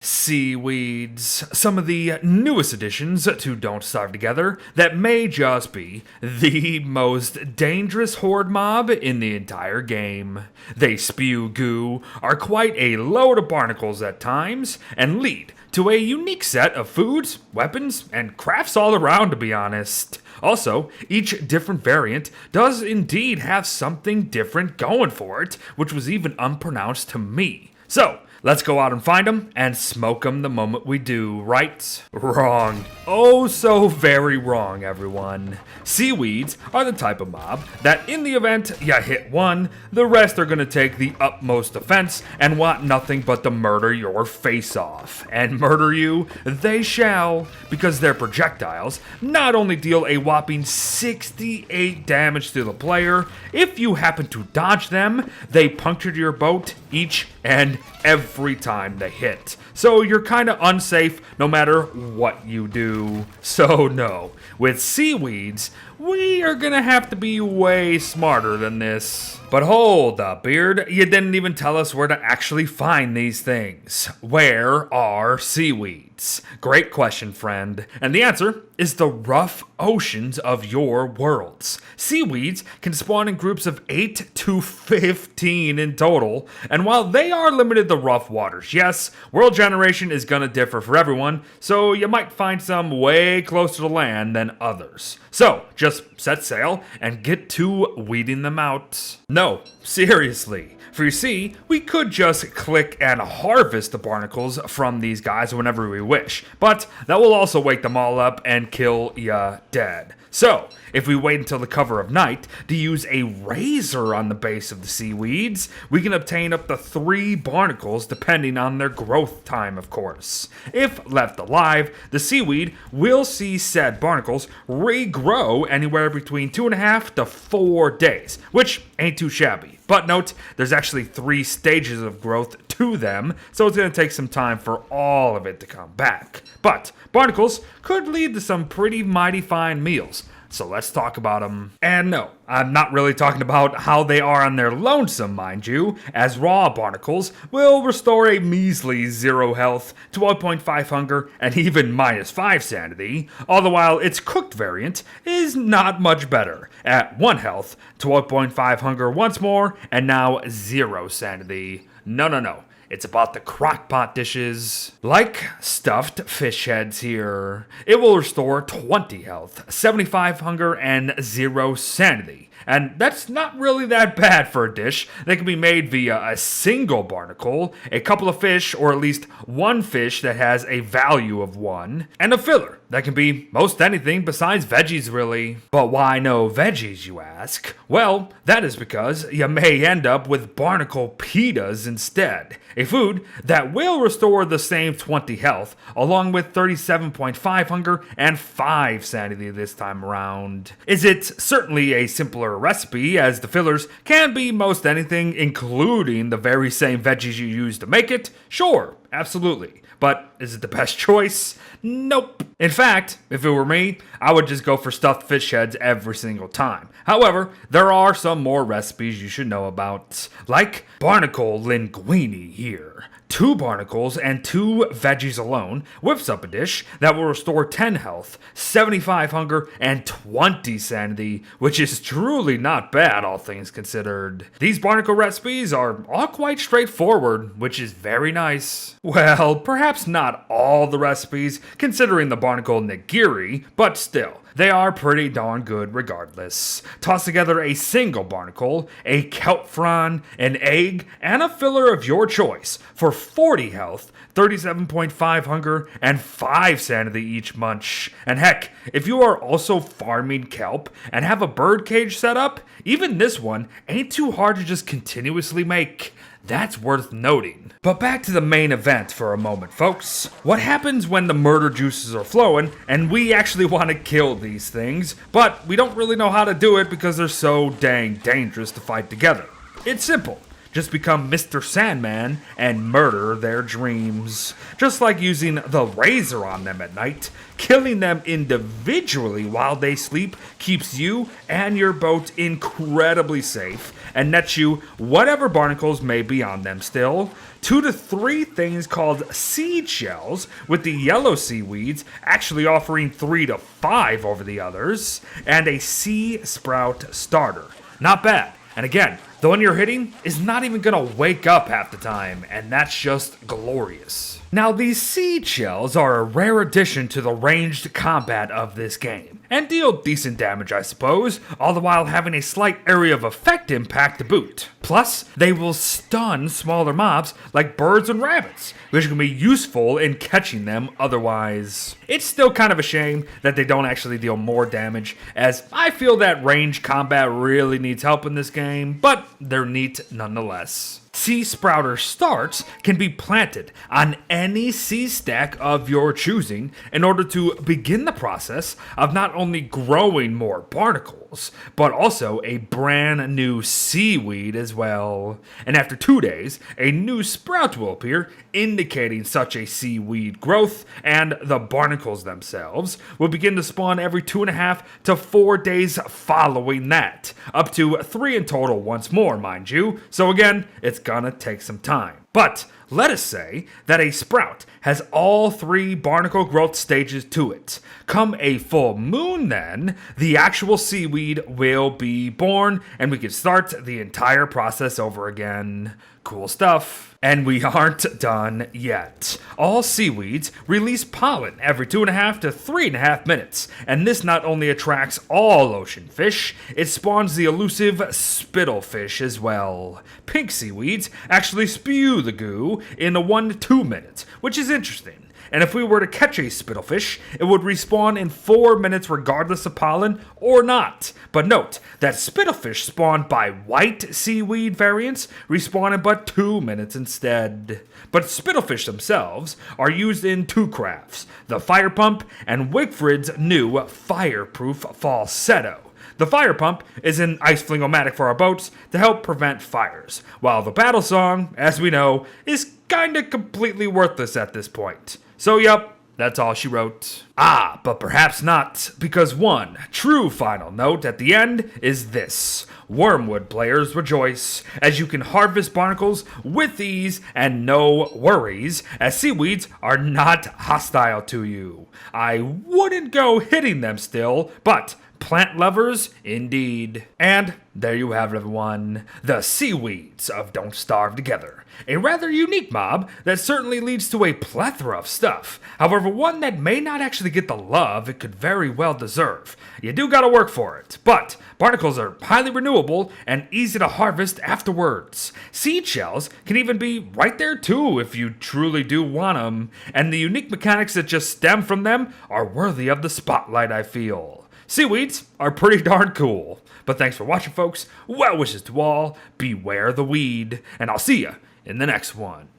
Seaweeds, some of the newest additions to Don't Starve Together that may just be the most dangerous horde mob in the entire game. They spew goo, are quite a load of barnacles at times, and lead to a unique set of foods, weapons, and crafts all around, to be honest. Also, each different variant does indeed have something different going for it, which was even unpronounced to me. So, let's go out and find them and smoke them the moment we do, right? Wrong. Oh, so very wrong, everyone. Seaweeds are the type of mob that in the event you hit one, the rest are going to take the utmost offense and want nothing but to murder your face off. And murder you they shall, because their projectiles not only deal a whopping 68 damage to the player, if you happen to dodge them, they puncture your boat each and every time they hit. So you're kind of unsafe no matter what you do. So no, with seaweeds, we are gonna have to be way smarter than this. But hold up, Beard, you didn't even tell us where to actually find these things. Where are seaweeds? Great question, friend. And the answer is the rough oceans of your worlds. Seaweeds can spawn in groups of 8 to 15 in total, and while they are limited to rough waters, yes, world generation is gonna differ for everyone, so you might find some way closer to land than others. So, just set sail and get to weeding them out. No, seriously. For you see, we could just click and harvest the barnacles from these guys whenever we wish, but that will also wake them all up and kill ya dead. So, if we wait until the cover of night to use a razor on the base of the seaweeds, we can obtain up to 3 barnacles depending on their growth time, of course. If left alive, the seaweed will see said barnacles regrow anywhere between 2.5 to 4 days, which ain't too shabby. But note, there's actually 3 stages of growth to them, so it's going to take some time for all of it to come back. But barnacles could lead to some pretty mighty fine meals. So let's talk about them. And no, I'm not really talking about how they are on their lonesome, mind you, as raw barnacles will restore a measly 0 health, 12.5 hunger, and even -5 sanity, all the while its cooked variant is not much better, at 1 health, 12.5 hunger once more, and now 0 sanity. No. It's about the crockpot dishes. Like stuffed fish heads here. It will restore 20 health, 75 hunger, and 0 sanity. And that's not really that bad for a dish that can be made via a single barnacle, a couple of fish, or at least 1 fish that has a value of 1, and a filler that can be most anything besides veggies, really. But why no veggies, you ask? Well, that is because you may end up with barnacle pitas instead, a food that will restore the same 20 health, along with 37.5 hunger and 5 sanity this time around. Is it certainly a simpler recipe, as the fillers can be most anything, including the very same veggies you use to make it? Sure, absolutely. But is it the best choice? Nope. In fact, if it were me, I would just go for stuffed fish heads every single time. However, there are some more recipes you should know about, like barnacle linguine here. 2 barnacles and 2 veggies alone whips up a dish that will restore 10 health, 75 hunger, and 20 sanity, which is truly not bad, all things considered. These barnacle recipes are all quite straightforward, which is very nice. Well, perhaps not all the recipes, considering the barnacle nigiri, but still, they are pretty darn good regardless. Toss together a single barnacle, a kelp frond, an egg, and a filler of your choice for 40 health, 37.5 hunger, and 5 sanity each munch. And heck, if you are also farming kelp and have a bird cage set up, even this one ain't too hard to just continuously make. That's worth noting. But back to the main event for a moment, folks. What happens when the murder juices are flowing and we actually want to kill these things, but we don't really know how to do it because they're so dang dangerous to fight together? It's simple. Just become Mr. Sandman and murder their dreams. Just like using the razor on them at night, killing them individually while they sleep keeps you and your boat incredibly safe and nets you whatever barnacles may be on them still. 2 to 3 things called seed shells, with the yellow seaweeds actually offering 3 to 5 over the others, and a sea sprout starter. Not bad. And again, the one you're hitting is not even gonna wake up half the time, and that's just glorious. Now, these seed shells are a rare addition to the ranged combat of this game, and deal decent damage, I suppose, all the while having a slight area of effect impact to boot. Plus, they will stun smaller mobs like birds and rabbits, which can be useful in catching them otherwise. It's still kind of a shame that they don't actually deal more damage, as I feel that ranged combat really needs help in this game, but they're neat nonetheless. Sea sprouter starts can be planted on any sea stack of your choosing in order to begin the process of not only growing more barnacles, but also a brand new seaweed as well. And after 2 days, a new sprout will appear, indicating such a seaweed growth, and the barnacles themselves will begin to spawn every 2.5 to 4 days following that, up to 3 in total once more, mind you. So again, it's gonna take some time. But let us say that a sprout has all 3 barnacle growth stages to it. Come a full moon then, the actual seaweed will be born, and we can start the entire process over again. Cool stuff. And we aren't done yet. All seaweeds release pollen every 2.5 to 3.5 minutes, and this not only attracts all ocean fish, it spawns the elusive spittlefish as well. Pink seaweeds actually spew the goo in 1 to 2 minutes, which is interesting. And if we were to catch a spittlefish, it would respawn in 4 minutes regardless of pollen or not. But note that spittlefish spawned by white seaweed variants respawn in but 2 minutes instead. But spittlefish themselves are used in 2 crafts, the fire pump and Wigfrid's new fireproof falsetto. The fire pump is an ice flingomatic for our boats to help prevent fires, while the battle song, as we know, is kinda completely worthless at this point. So yup, that's all she wrote. But perhaps not, because one true final note at the end is this. Wormwood players rejoice, as you can harvest barnacles with ease and no worries, as seaweeds are not hostile to you. I wouldn't go hitting them still, but plant lovers indeed. And there you have it, everyone. The seaweeds of Don't Starve Together. A rather unique mob that certainly leads to a plethora of stuff. However, one that may not actually get the love it could very well deserve. You do gotta work for it, but barnacles are highly renewable and easy to harvest afterwards. Seed shells can even be right there too if you truly do want them, and the unique mechanics that just stem from them are worthy of the spotlight, I feel. Seaweeds are pretty darn cool. But thanks for watching, folks. Well wishes to all. Beware the weed. And I'll see ya in the next one.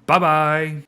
Bye-bye.